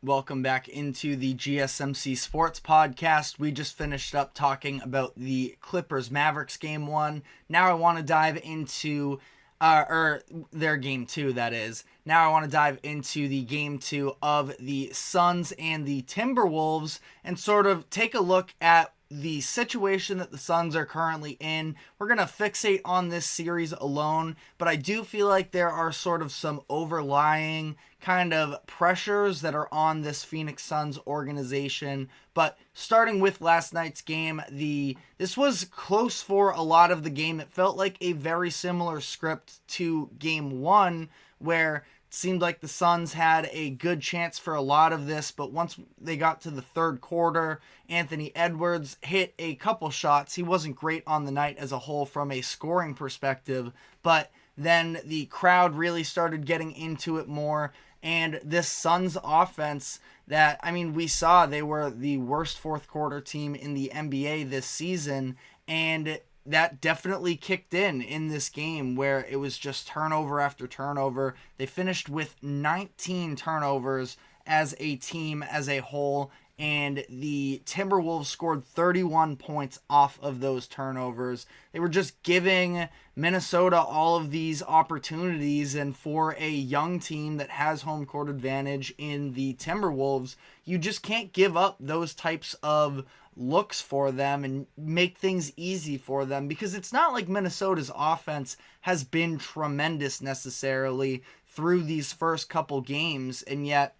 Welcome back into the GSMC Sports Podcast. We just finished up talking about the Clippers-Mavericks Game 1. Now I want to dive into, their Game 2, that is. Now I want to dive into the Game 2 of the Suns and the Timberwolves and sort of take a look at the situation that the Suns are currently in. We're going to fixate on this series alone, but I do feel like there are sort of some overlying kind of pressures that are on this Phoenix Suns organization. But starting with last night's game, this was close for a lot of the game. It felt like a very similar script to Game 1, where it seemed like the Suns had a good chance for a lot of this, but once they got to the third quarter, Anthony Edwards hit a couple shots. He wasn't great on the night as a whole from a scoring perspective, but then the crowd really started getting into it more, and this Suns offense that, we saw they were the worst fourth quarter team in the NBA this season, and that definitely kicked in this game where it was just turnover after turnover. They finished with 19 turnovers as a team as a whole, and the Timberwolves scored 31 points off of those turnovers. They were just giving Minnesota all of these opportunities, and for a young team that has home court advantage in the Timberwolves, you just can't give up those types of looks for them and make things easy for them, because it's not like Minnesota's offense has been tremendous necessarily through these first couple games, and yet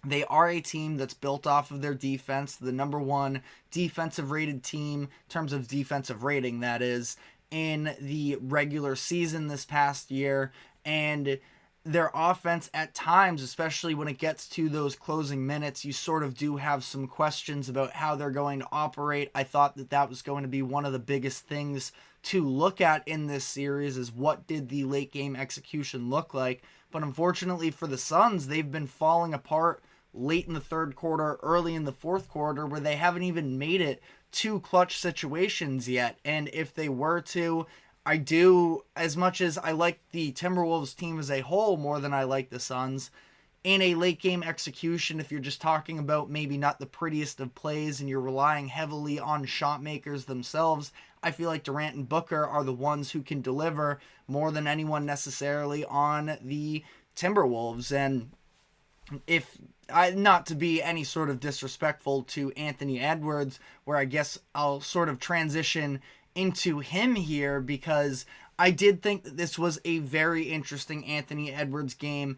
they are a team that's built off of their defense, the number one defensive rated team in terms of defensive rating, that is, in the regular season this past year. And their offense at times, especially when it gets to those closing minutes, you sort of do have some questions about how they're going to operate. I thought that was going to be one of the biggest things to look at in this series, is what did the late game execution look like. But unfortunately for the Suns, they've been falling apart late in the third quarter, early in the fourth quarter, where they haven't even made it to clutch situations yet. And if they were to, as much as I like the Timberwolves team as a whole more than I like the Suns, in a late game execution, if you're just talking about maybe not the prettiest of plays and you're relying heavily on shot makers themselves, I feel like Durant and Booker are the ones who can deliver more than anyone necessarily on the Timberwolves. And not to be any sort of disrespectful to Anthony Edwards, where I guess I'll sort of transition into him here, because I did think that this was a very interesting Anthony Edwards game.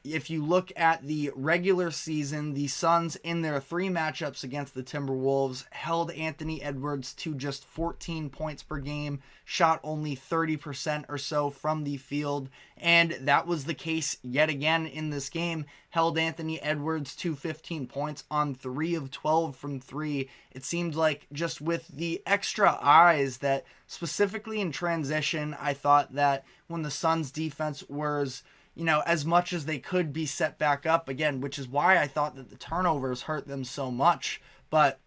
If you look at the regular season, the Suns in their 3 matchups against the Timberwolves held Anthony Edwards to just 14 points per game, shot only 30% or so from the field, and that was the case yet again in this game. Held Anthony Edwards to 15 points on 3 of 12 from 3. It seemed like just with the extra eyes that specifically in transition, I thought that when the Suns defense was, as much as they could be set back up again, which is why I thought that the turnovers hurt them so much. But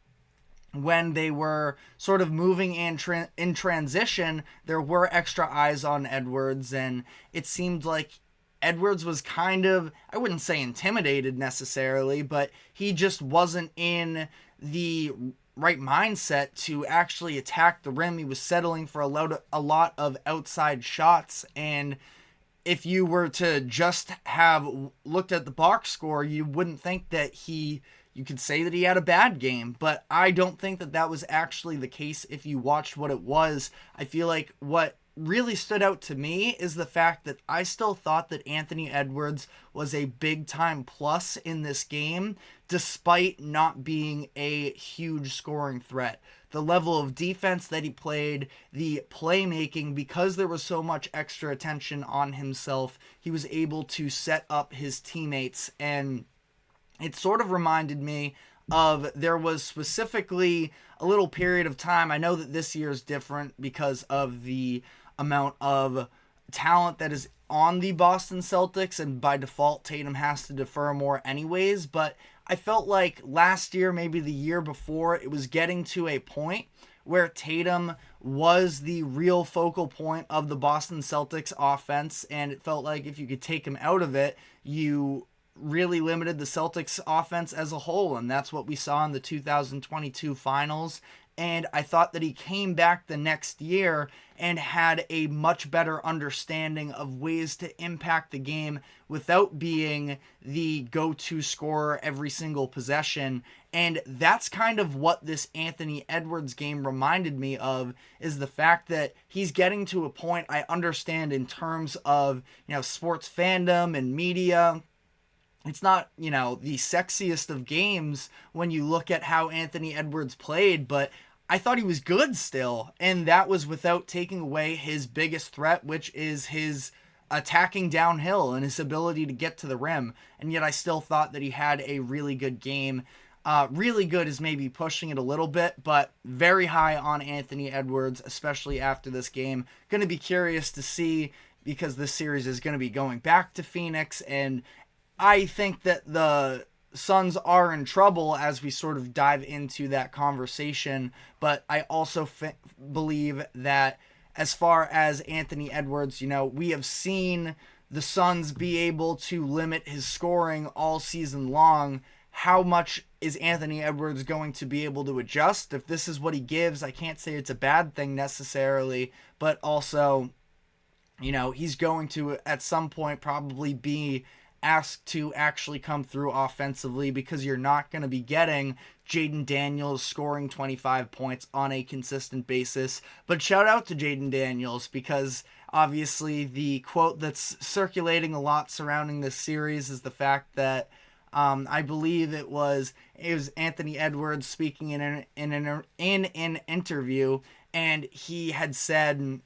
when they were sort of moving in transition, there were extra eyes on Edwards, and it seemed like Edwards was kind of, I wouldn't say intimidated necessarily, but he just wasn't in the right mindset to actually attack the rim. He was settling for a lot of outside shots, and if you were to just have looked at the box score, you wouldn't think that you could say that he had a bad game, but I don't think that was actually the case if you watched what it was. I feel like what really stood out to me is the fact that I still thought that Anthony Edwards was a big time plus in this game, despite not being a huge scoring threat. The level of defense that he played, the playmaking, because there was so much extra attention on himself, he was able to set up his teammates. And it sort of reminded me of, there was specifically a little period of time, I know that this year is different because of the amount of talent that is on the Boston Celtics, and by default Tatum has to defer more anyways, but I felt like last year, maybe the year before, it was getting to a point where Tatum was the real focal point of the Boston Celtics offense, and it felt like if you could take him out of it, you really limited the Celtics offense as a whole, and that's what we saw in the 2022 finals. And I thought that he came back the next year and had a much better understanding of ways to impact the game without being the go-to scorer every single possession. And that's kind of what this Anthony Edwards game reminded me of, is the fact that he's getting to a point I understand in terms of, sports fandom and media. It's not, the sexiest of games when you look at how Anthony Edwards played, but I thought he was good still. And that was without taking away his biggest threat, which is his attacking downhill and his ability to get to the rim. And yet I still thought that he had a really good game. Really good is maybe pushing it a little bit, but very high on Anthony Edwards, especially after this game. Going to be curious to see, because this series is going to be going back to Phoenix, and I think that the Suns are in trouble as we sort of dive into that conversation, but I also believe that as far as Anthony Edwards, we have seen the Suns be able to limit his scoring all season long. How much is Anthony Edwards going to be able to adjust? If this is what he gives, I can't say it's a bad thing necessarily, but also, he's going to at some point probably be asked to actually come through offensively, because you're not going to be getting Jaden Daniels scoring 25 points on a consistent basis. But shout out to Jaden Daniels, because obviously the quote that's circulating a lot surrounding this series is the fact that I believe it was Anthony Edwards speaking in an interview, and he had said,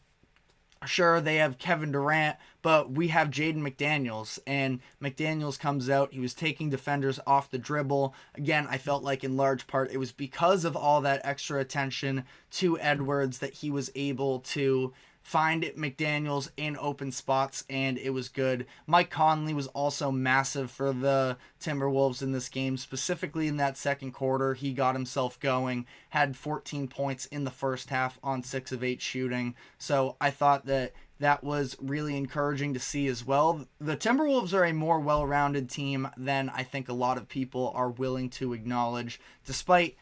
sure, they have Kevin Durant, but we have Jaden McDaniels. And McDaniels comes out. He was taking defenders off the dribble. Again, I felt like in large part it was because of all that extra attention to Edwards that he was able to find McDaniels in open spots, and it was good. Mike Conley was also massive for the Timberwolves in this game, specifically in that second quarter. He got himself going, had 14 points in the first half on 6 of 8 shooting. So I thought that was really encouraging to see as well. The Timberwolves are a more well-rounded team than I think a lot of people are willing to acknowledge, despite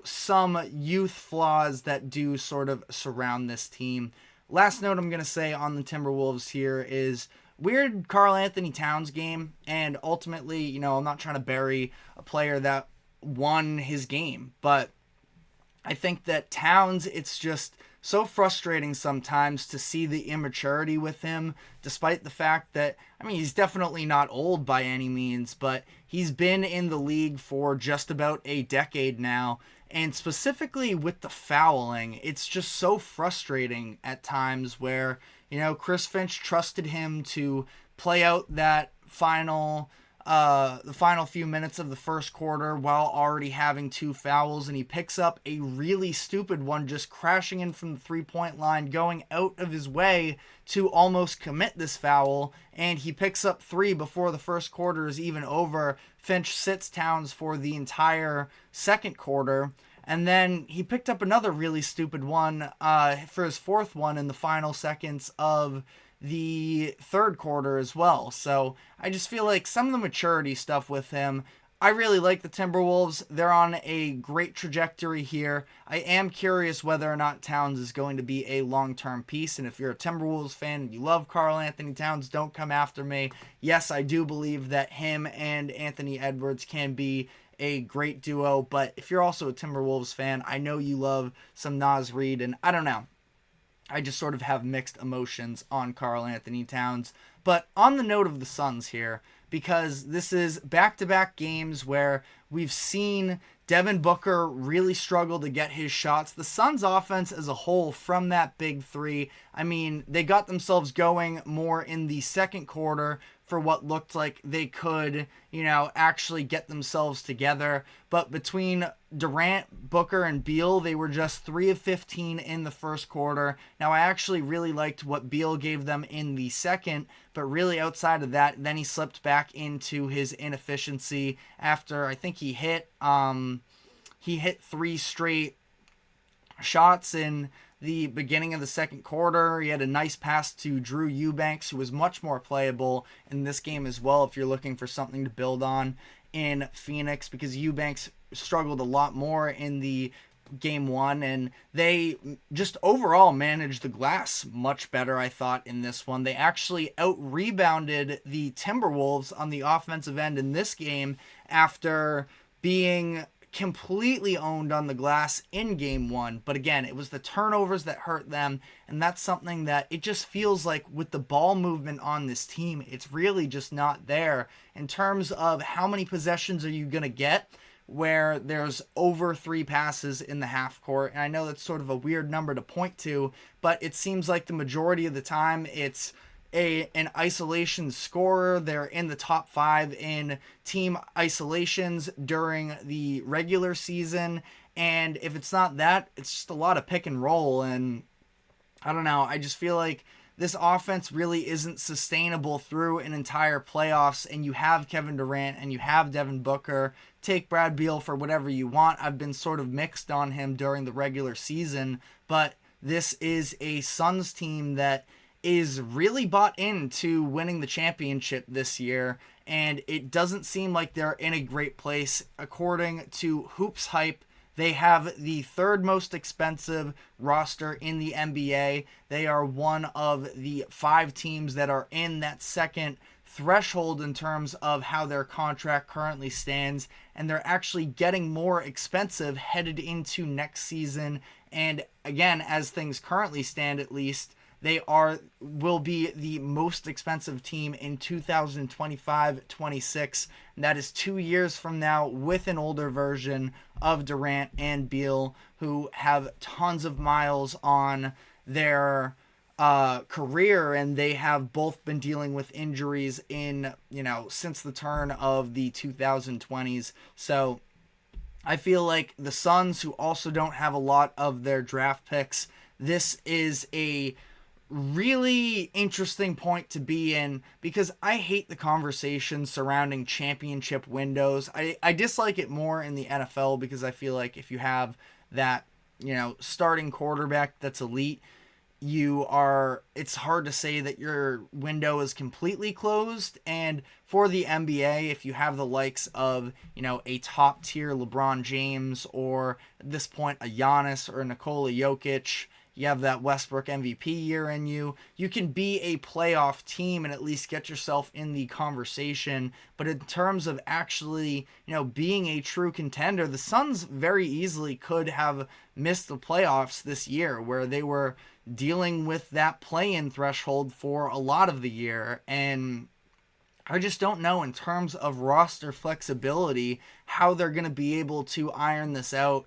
some youth flaws that do sort of surround this team. Last note I'm going to say on the Timberwolves here is weird Karl Anthony Towns game, and ultimately, I'm not trying to bury a player that won his game, but I think that Towns, it's just so frustrating sometimes to see the immaturity with him, despite the fact that, he's definitely not old by any means, but he's been in the league for just about a decade now. And specifically with the fouling, it's just so frustrating at times where, Chris Finch trusted him to play out that the final few minutes of the first quarter while already having 2 fouls, and he picks up a really stupid one, just crashing in from the 3-point line, going out of his way to almost commit this foul, and he picks up 3 before the first quarter is even over. Finch sits Towns for the entire second quarter, and then he picked up another really stupid one for his 4th one in the final seconds of the third quarter as well. So I just feel like some of the maturity stuff with him, I really like the Timberwolves. They're on a great trajectory here. I am curious whether or not Towns is going to be a long-term piece. And if you're a Timberwolves fan and you love Karl Anthony Towns, don't come after me. Yes, I do believe that him and Anthony Edwards can be a great duo. But if you're also a Timberwolves fan, I know you love some Naz Reid, and I don't know. I just sort of have mixed emotions on Karl Anthony Towns. But on the note of the Suns here, because this is back-to-back games where we've seen Devin Booker really struggle to get his shots. The Suns offense as a whole, from that big 3, they got themselves going more in the second quarter for what looked like they could, actually get themselves together. But between Durant, Booker, and Beal, they were just 3 of 15 in the first quarter. Now, I actually really liked what Beal gave them in the second, but really outside of that, then he slipped back into his inefficiency after I think he hit 3 straight shots in the beginning of the second quarter. He had a nice pass to Drew Eubanks, who was much more playable in this game as well if you're looking for something to build on in Phoenix, because Eubanks struggled a lot more in the game one, and they just overall managed the glass much better, I thought, in this one. They actually out-rebounded the Timberwolves on the offensive end in this game after being completely owned on the glass in game one. But again, it was the turnovers that hurt them, and that's something that it just feels like with the ball movement on this team, it's really just not there in terms of how many possessions are you going to get where there's over 3 passes in the half court. And I know that's sort of a weird number to point to, but it seems like the majority of the time it's an isolation scorer. They're in the top 5 in team isolations during the regular season. And if it's not that, it's just a lot of pick and roll. And I don't know, I just feel like this offense really isn't sustainable through an entire playoffs, and you have Kevin Durant and you have Devin Booker. Take Brad Beal for whatever you want. I've been sort of mixed on him during the regular season, but this is a Suns team that is really bought into winning the championship this year, and it doesn't seem like they're in a great place. According to Hoops Hype, they have the 3rd most expensive roster in the NBA. They are one of the 5 teams that are in that second threshold in terms of how their contract currently stands, and they're actually getting more expensive headed into next season. And again, as things currently stand, at least, they will be the most expensive team in 2025-26. That is 2 years from now, with an older version of Durant and Beal, who have tons of miles on their career, and they have both been dealing with injuries since the turn of the 2020s. So I feel like the Suns, who also don't have a lot of their draft picks, this is a really interesting point to be in, because I hate the conversation surrounding championship windows. I dislike it more in the NFL, because I feel like if you have that, starting quarterback that's elite, it's hard to say that your window is completely closed. And for the NBA, if you have the likes of, a top tier LeBron James, or at this point a Giannis or a Nikola Jokic, you have that Westbrook MVP year in you can be a playoff team and at least get yourself in the conversation. But in terms of actually, being a true contender, the Suns very easily could have missed the playoffs this year, where they were dealing with that play-in threshold for a lot of the year. And I just don't know, in terms of roster flexibility, how they're going to be able to iron this out.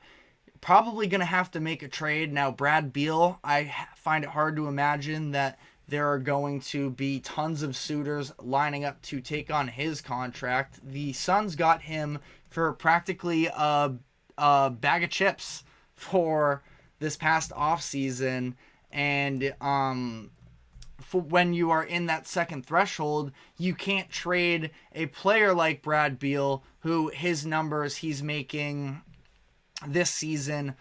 Probably going to have to make a trade. Now, Brad Beal, I find it hard to imagine that there are going to be tons of suitors lining up to take on his contract. The Suns got him for practically a bag of chips for this past offseason. And for when you are in that second threshold, you can't trade a player like Brad Beal, who his numbers, he's making this season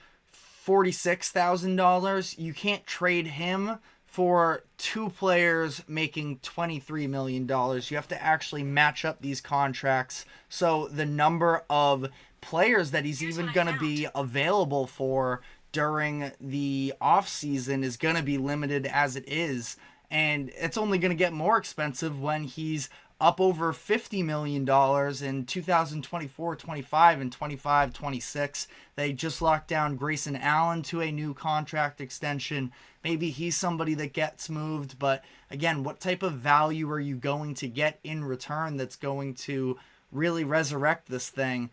$46,000. You can't trade him for 2 players making $23 million. You have to actually match up these contracts. So the number of players that he's even going to be available for during the offseason is going to be limited as it is. And it's only going to get more expensive when he's up over $50 million in 2024-25 and 25-26. They just locked down Grayson Allen to a new contract extension. Maybe he's somebody that gets moved, but again, what type of value are you going to get in return that's going to really resurrect this thing?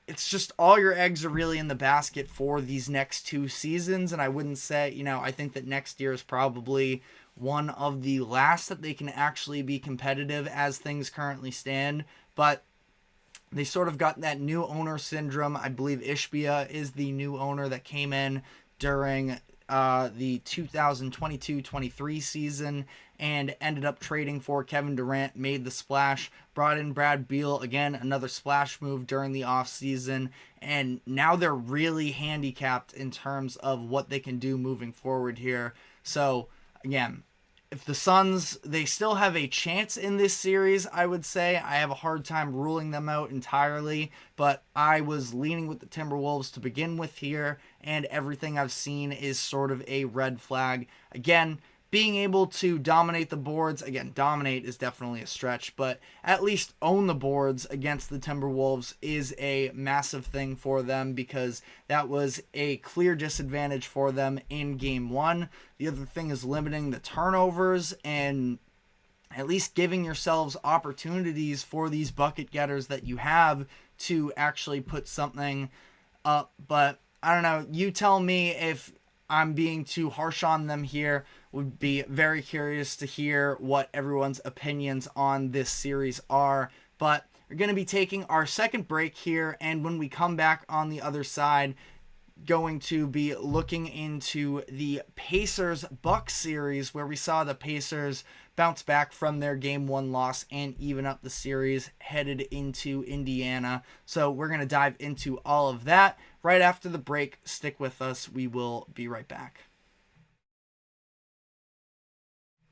It's just all your eggs are really in the basket for these next 2 seasons, and I wouldn't say, I think that next year is probably one of the last that they can actually be competitive as things currently stand. But they sort of got that new owner syndrome. I believe Ishbia is the new owner that came in during the 2022-23 season and ended up trading for Kevin Durant, made the splash, brought in Brad Beal, again, another splash move during the offseason, and now they're really handicapped in terms of what they can do moving forward here. So, again, if the Suns, they still have a chance in this series, I would say. I have a hard time ruling them out entirely, but I was leaning with the Timberwolves to begin with here, and everything I've seen is sort of a red flag. Again, being able to dominate the boards, again, dominate is definitely a stretch, but at least own the boards against the Timberwolves is a massive thing for them because that was a clear disadvantage for them in Game 1. The other thing is limiting the turnovers and at least giving yourselves opportunities for these bucket getters that you have to actually put something up. But I don't know, you tell me if I'm being too harsh on them here. Would be very curious to hear what everyone's opinions on this series are. But we're going to be taking our second break here, and when we come back on the other side, going to be looking into the Pacers-Bucks series, where we saw the Pacers bounce back from their Game 1 loss and even up the series headed into Indiana. So we're going to dive into all of that right after the break. Stick with us. We will be right back.